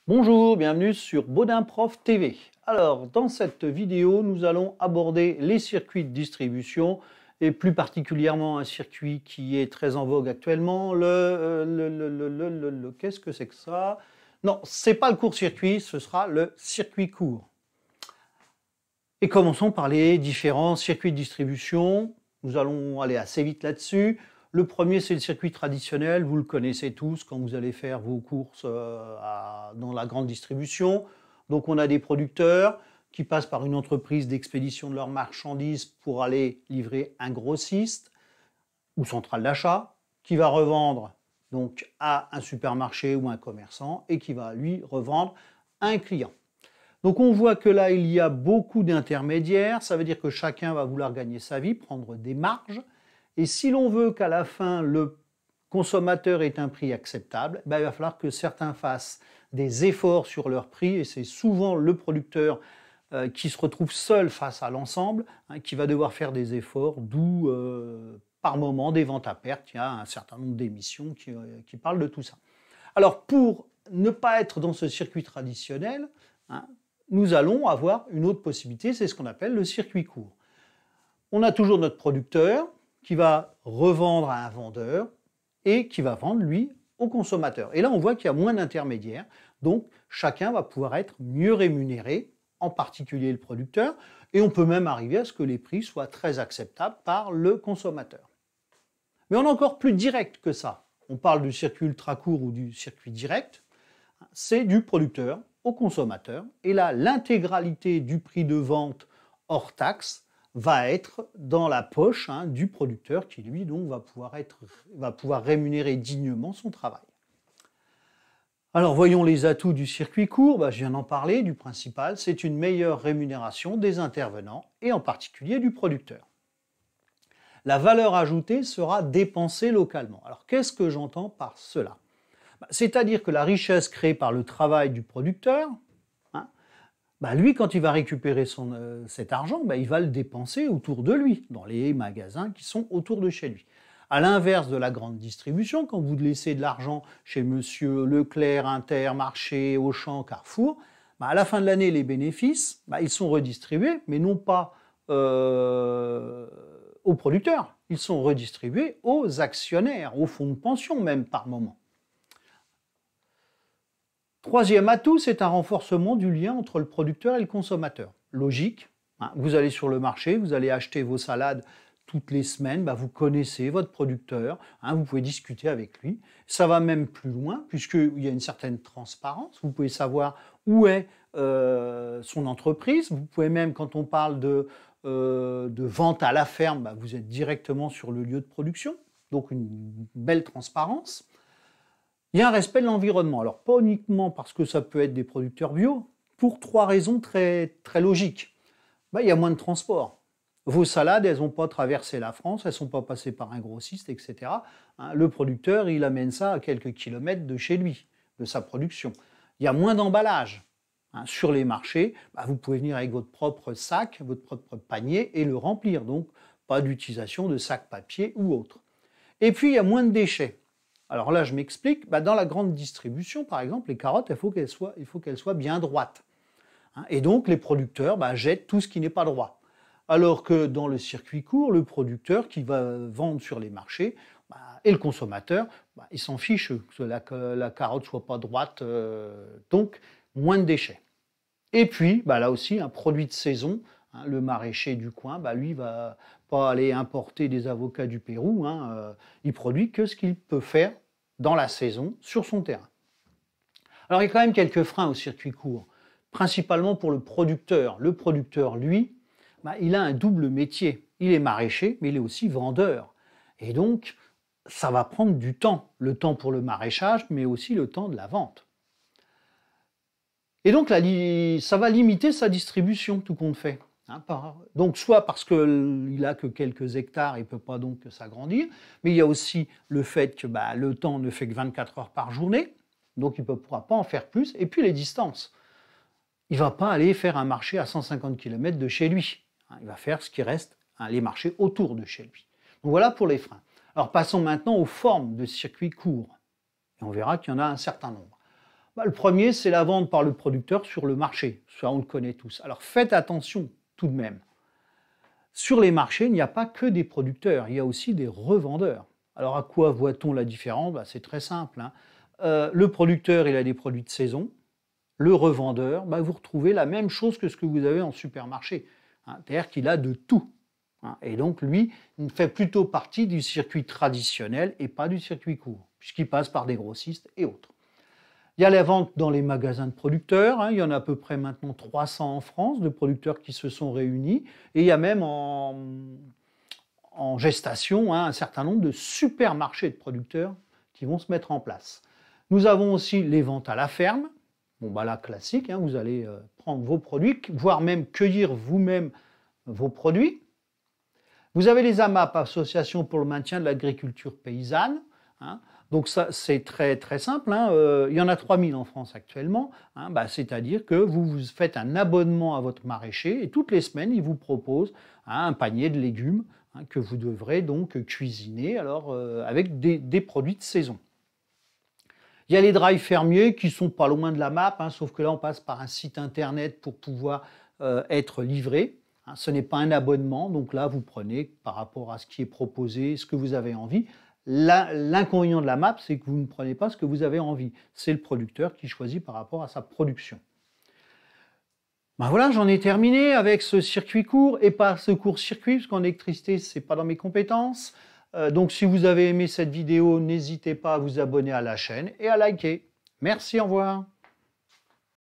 Bonjour, bienvenue sur Baudin Prof TV. Alors, dans cette vidéo, nous allons aborder les circuits de distribution et plus particulièrement un circuit qui est très en vogue actuellement, qu'est-ce que c'est que ça? Non, c'est pas le court-circuit, ce sera le circuit court. Et commençons par les différents circuits de distribution. Nous allons aller assez vite là-dessus. Le premier, c'est le circuit traditionnel. Vous le connaissez tous quand vous allez faire vos courses dans la grande distribution. Donc, on a des producteurs qui passent par une entreprise d'expédition de leurs marchandises pour aller livrer un grossiste ou centrale d'achat qui va revendre donc à un supermarché ou un commerçant et qui va lui revendre à un client. Donc on voit que là, il y a beaucoup d'intermédiaires, ça veut dire que chacun va vouloir gagner sa vie, prendre des marges, et si l'on veut qu'à la fin, le consommateur ait un prix acceptable, il va falloir que certains fassent des efforts sur leur prix, et c'est souvent le producteur qui se retrouve seul face à l'ensemble, qui va devoir faire des efforts, d'où par moment des ventes à perte. Il y a un certain nombre d'émissions qui parlent de tout ça. Alors pour ne pas être dans ce circuit traditionnel, nous allons avoir une autre possibilité, c'est ce qu'on appelle le circuit court. On a toujours notre producteur qui va revendre à un vendeur et qui va vendre, lui, au consommateur. Et là, on voit qu'il y a moins d'intermédiaires, donc chacun va pouvoir être mieux rémunéré, en particulier le producteur, et on peut même arriver à ce que les prix soient très acceptables par le consommateur. Mais on est encore plus direct que ça. On parle du circuit ultra court ou du circuit direct, c'est du producteur au consommateur, et là, l'intégralité du prix de vente hors taxe va être dans la poche du producteur qui, lui, donc, va pouvoir rémunérer dignement son travail. Alors, voyons les atouts du circuit court. Je viens d'en parler, du principal, c'est une meilleure rémunération des intervenants, et en particulier du producteur. La valeur ajoutée sera dépensée localement. Alors, qu'est-ce que j'entends par cela ? C'est-à-dire que la richesse créée par le travail du producteur, lui, quand il va récupérer cet argent, il va le dépenser autour de lui, dans les magasins qui sont autour de chez lui. À l'inverse de la grande distribution, quand vous laissez de l'argent chez monsieur Leclerc, Intermarché, Auchan, Carrefour, à la fin de l'année, les bénéfices, ils sont redistribués, mais non pas aux producteurs, ils sont redistribués aux actionnaires, aux fonds de pension même par moment. Troisième atout, c'est un renforcement du lien entre le producteur et le consommateur. Logique, vous allez sur le marché, vous allez acheter vos salades toutes les semaines, vous connaissez votre producteur, vous pouvez discuter avec lui. Ça va même plus loin, puisqu'il y a une certaine transparence, vous pouvez savoir où est son entreprise, vous pouvez même, quand on parle de vente à la ferme, vous êtes directement sur le lieu de production, donc une belle transparence. Il y a un respect de l'environnement. Alors, pas uniquement parce que ça peut être des producteurs bio, pour trois raisons très, très logiques. Il y a moins de transport. Vos salades, elles n'ont pas traversé la France, elles ne sont pas passées par un grossiste, etc. Le producteur, il amène ça à quelques kilomètres de chez lui, de sa production. Il y a moins d'emballage. Sur les marchés, vous pouvez venir avec votre propre sac, votre propre panier et le remplir. Donc, pas d'utilisation de sacs papier ou autre. Et puis, il y a moins de déchets. Alors là, je m'explique. Dans la grande distribution, par exemple, les carottes, il faut qu'elles soient bien droites. Et donc, les producteurs jettent tout ce qui n'est pas droit. Alors que dans le circuit court, le producteur qui va vendre sur les marchés et le consommateur, il s'en fiche que la carotte ne soit pas droite, donc moins de déchets. Et puis, là aussi, un produit de saison, le maraîcher du coin, lui, va pas aller importer des avocats du Pérou, il produit que ce qu'il peut faire dans la saison sur son terrain. Alors, il y a quand même quelques freins au circuit court, principalement pour le producteur. Le producteur, lui, il a un double métier. Il est maraîcher, mais il est aussi vendeur. Et donc, ça va prendre du temps. Le temps pour le maraîchage, mais aussi le temps de la vente. Et donc, ça va limiter sa distribution, tout compte fait. Donc, soit parce qu'il n'a que quelques hectares, il ne peut pas donc s'agrandir, mais il y a aussi le fait que le temps ne fait que 24 heures par journée, donc il ne pourra pas en faire plus, et puis les distances. Il ne va pas aller faire un marché à 150 km de chez lui. Il va faire ce qui reste, les marchés autour de chez lui. Donc voilà pour les freins. Alors passons maintenant aux formes de circuits courts. Et on verra qu'il y en a un certain nombre. Le premier, c'est la vente par le producteur sur le marché. Ça, on le connaît tous. Alors faites attention tout de même. Sur les marchés, il n'y a pas que des producteurs, il y a aussi des revendeurs. Alors à quoi voit-on la différence? C'est très simple, hein. Le producteur, il a des produits de saison. Le revendeur, vous retrouvez la même chose que ce que vous avez en supermarché, hein. C'est-à-dire qu'il a de tout, hein. Et donc lui, il fait plutôt partie du circuit traditionnel et pas du circuit court, puisqu'il passe par des grossistes et autres. Il y a la vente dans les magasins de producteurs, hein. Il y en a à peu près maintenant 300 en France, de producteurs qui se sont réunis. Et il y a même en gestation, hein, un certain nombre de supermarchés de producteurs qui vont se mettre en place. Nous avons aussi les ventes à la ferme. Là, classique, hein, vous allez prendre vos produits, voire même cueillir vous-même vos produits. Vous avez les AMAP, Associations pour le maintien de l'agriculture paysanne, hein. Donc ça, c'est très, très simple, hein. Il y en a 3000 en France actuellement, hein. C'est-à-dire que vous faites un abonnement à votre maraîcher et toutes les semaines, il vous propose, hein, un panier de légumes, hein, que vous devrez donc cuisiner avec des produits de saison. Il y a les drives fermiers qui sont pas loin de la map, hein, sauf que là, on passe par un site internet pour pouvoir être livré. Hein, ce n'est pas un abonnement, donc là, vous prenez par rapport à ce qui est proposé, ce que vous avez envie. L'inconvénient de la map, c'est que vous ne prenez pas ce que vous avez envie. C'est le producteur qui choisit par rapport à sa production. Voilà, j'en ai terminé avec ce circuit court et pas ce court-circuit, parce qu'en électricité, ce n'est pas dans mes compétences. Donc si vous avez aimé cette vidéo, n'hésitez pas à vous abonner à la chaîne et à liker. Merci, au revoir.